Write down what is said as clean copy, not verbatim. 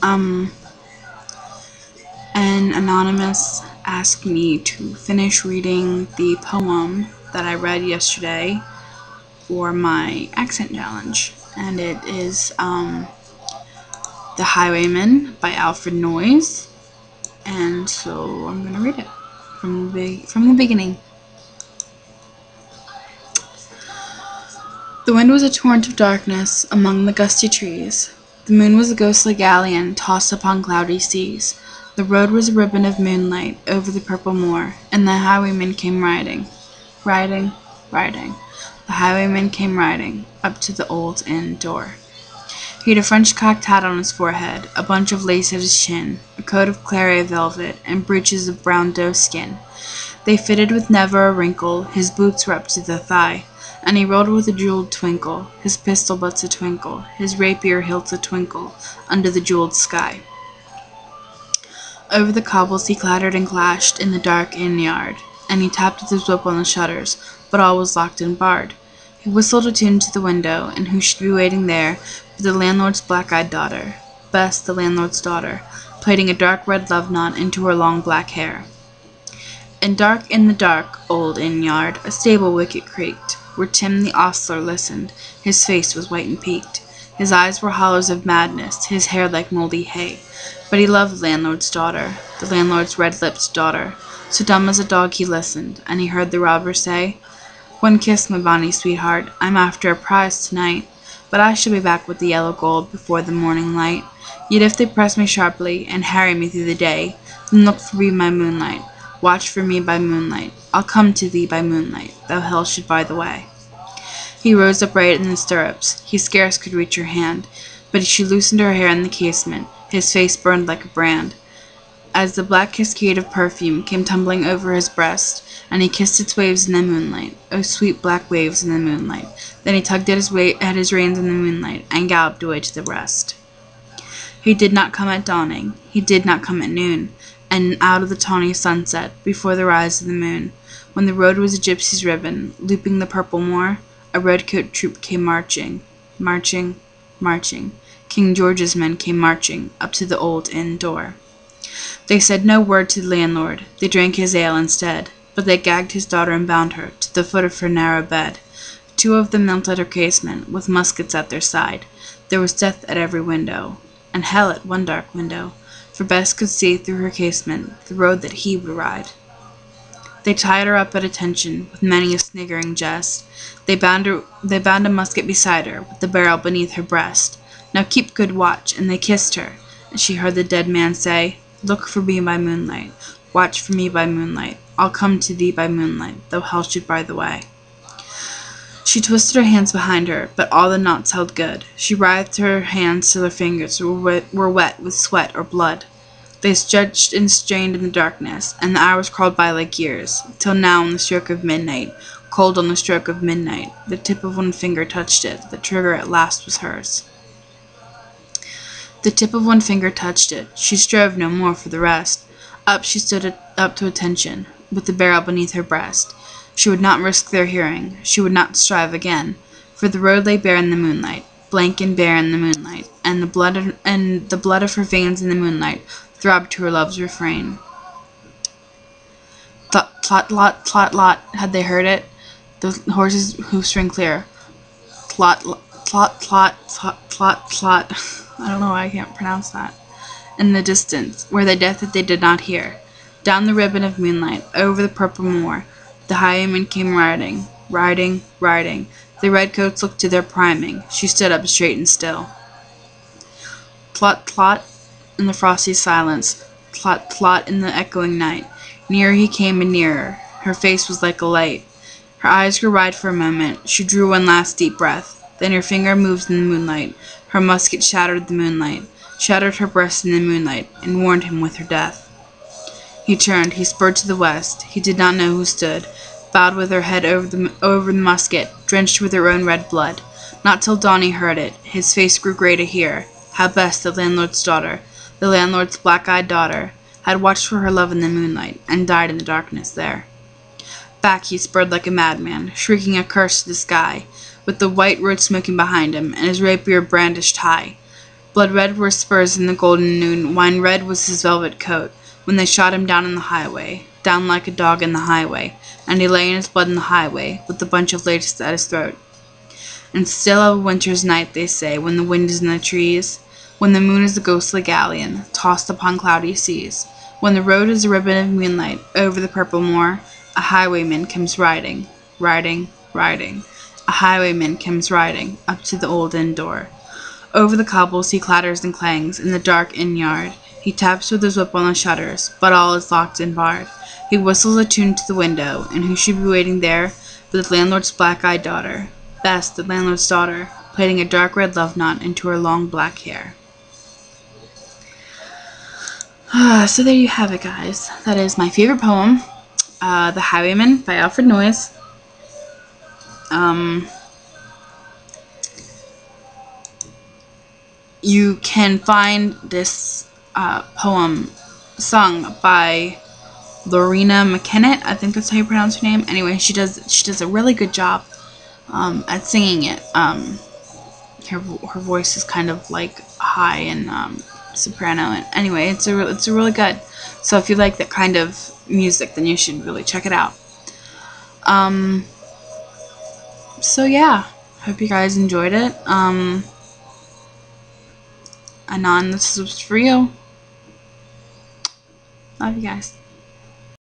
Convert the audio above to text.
Um, an anonymous asked me to finish reading the poem that I read yesterday for my accent challenge, and it is The Highwayman by Alfred Noyes, and so I'm gonna read it from the beginning. The wind was a torrent of darkness among the gusty trees. The moon was a ghostly galleon tossed upon cloudy seas. The road was a ribbon of moonlight over the purple moor, and the highwayman came riding, riding, riding. The highwayman came riding up to the old inn door. He had a French cocked hat on his forehead, a bunch of lace at his chin, a coat of claret velvet, and breeches of brown doe skin. They fitted with never a wrinkle, his boots were up to the thigh, and he rode with a jeweled twinkle, his pistol butts a twinkle, his rapier hilts a twinkle, under the jeweled sky. Over the cobbles he clattered and clashed in the dark inn yard, and he tapped with his whip on the shutters, but all was locked and barred. He whistled a tune to the window, and who should be waiting there but the landlord's black-eyed daughter, Bess, the landlord's daughter, plaiting a dark red love knot into her long black hair. In the dark old inn yard, a stable wicket creaked, where Tim the ostler listened. His face was white and peaked. His eyes were hollows of madness, his hair like mouldy hay. But he loved the landlord's daughter, the landlord's red-lipped daughter. So dumb as a dog he listened, and he heard the robber say, "One kiss, my bonny sweetheart, I'm after a prize tonight, but I shall be back with the yellow gold before the morning light. Yet if they press me sharply, and harry me through the day, then look for me by moonlight, watch for me by moonlight. I'll come to thee by moonlight, though hell should bar the way." He rose upright in the stirrups. He scarce could reach her hand, but she loosened her hair in the casement. His face burned like a brand, as the black cascade of perfume came tumbling over his breast, and he kissed its waves in the moonlight. Oh, sweet black waves in the moonlight. Then he tugged at his reins in the moonlight, and galloped away to the rest. He did not come at dawning. He did not come at noon, and out of the tawny sunset, before the rise of the moon, when the road was a gypsy's ribbon, looping the purple moor, a red-coat troop came marching, marching, marching. King George's men came marching up to the old inn door. They said no word to the landlord, they drank his ale instead, but they gagged his daughter and bound her to the foot of her narrow bed. Two of them knelt at her casement, with muskets at their side. There was death at every window, and hell at one dark window, for Bess could see through her casement the road that he would ride. They tied her up at attention, with many a sniggering jest. They bound a musket beside her, with the barrel beneath her breast. "Now keep good watch," and they kissed her, and she heard the dead man say, "Look for me by moonlight, watch for me by moonlight. I'll come to thee by moonlight, though hell should bar the way." She twisted her hands behind her, but all the knots held good. She writhed her hands till her fingers were wet with sweat or blood. They stretched and strained in the darkness, and the hours crawled by like years, till now on the stroke of midnight, cold on the stroke of midnight, the tip of one finger touched it, the trigger at last was hers. The tip of one finger touched it. She strove no more for the rest. Up she stood up to attention, with the barrel beneath her breast. She would not risk their hearing. She would not strive again, for the road lay bare in the moonlight, blank and bare in the moonlight, and the blood of her veins in the moonlight throbbed to her love's refrain. Tlot, lot, tlot, lot. Had they heard it? The horse's hoofs rang clear. Tlot, tlot, tlot, tlot, tlot, tlot. I don't know why I can't pronounce that. In the distance, where they death that they did not hear. Down the ribbon of moonlight, over the purple moor, the highwayman came riding, riding, riding. The redcoats looked to their priming. She stood up straight and still. Tlot, tlot, in the frosty silence. Tlot, tlot, in the echoing night. Nearer he came and nearer. Her face was like a light. Her eyes grew wide for a moment. She drew one last deep breath. Then her finger moved in the moonlight. Her musket shattered the moonlight, shattered her breast in the moonlight, and warned him with her death. He turned, he spurred to the west. He did not know who stood, bowed with her head over the musket, drenched with her own red blood. Not till dawn he heard it. His face grew grey to hear how Bess, the landlord's daughter, the landlord's black-eyed daughter, had watched for her love in the moonlight, and died in the darkness there. Back he spurred like a madman, shrieking a curse to the sky, with the white road smoking behind him, and his rapier brandished high. Blood red were spurs in the golden noon, wine red was his velvet coat, when they shot him down in the highway, down like a dog in the highway, and he lay in his blood in the highway, with a bunch of laces at his throat. And still of a winter's night, they say, when the wind is in the trees, when the moon is a ghostly galleon, tossed upon cloudy seas, when the road is a ribbon of moonlight, over the purple moor, a highwayman comes riding, riding, riding. A highwayman comes riding, up to the old inn door. Over the cobbles he clatters and clangs, in the dark inn yard. He taps with his whip on the shutters, but all is locked and barred. He whistles a tune to the window, and who should be waiting there but the landlord's black-eyed daughter, Bess, the landlord's daughter, plaiting a dark red love knot into her long black hair. So there you have it, guys. That is my favorite poem, The Highwayman by Alfred Noyes. You can find this poem sung by Lorena McKennett. I think that's how you pronounce her name. Anyway, she does a really good job at singing it. Her voice is kind of like high and soprano. And anyway, it's a really good. So if you like that kind of music, then you should really check it out. So yeah, hope you guys enjoyed it. Anon, this is for you. Love you guys.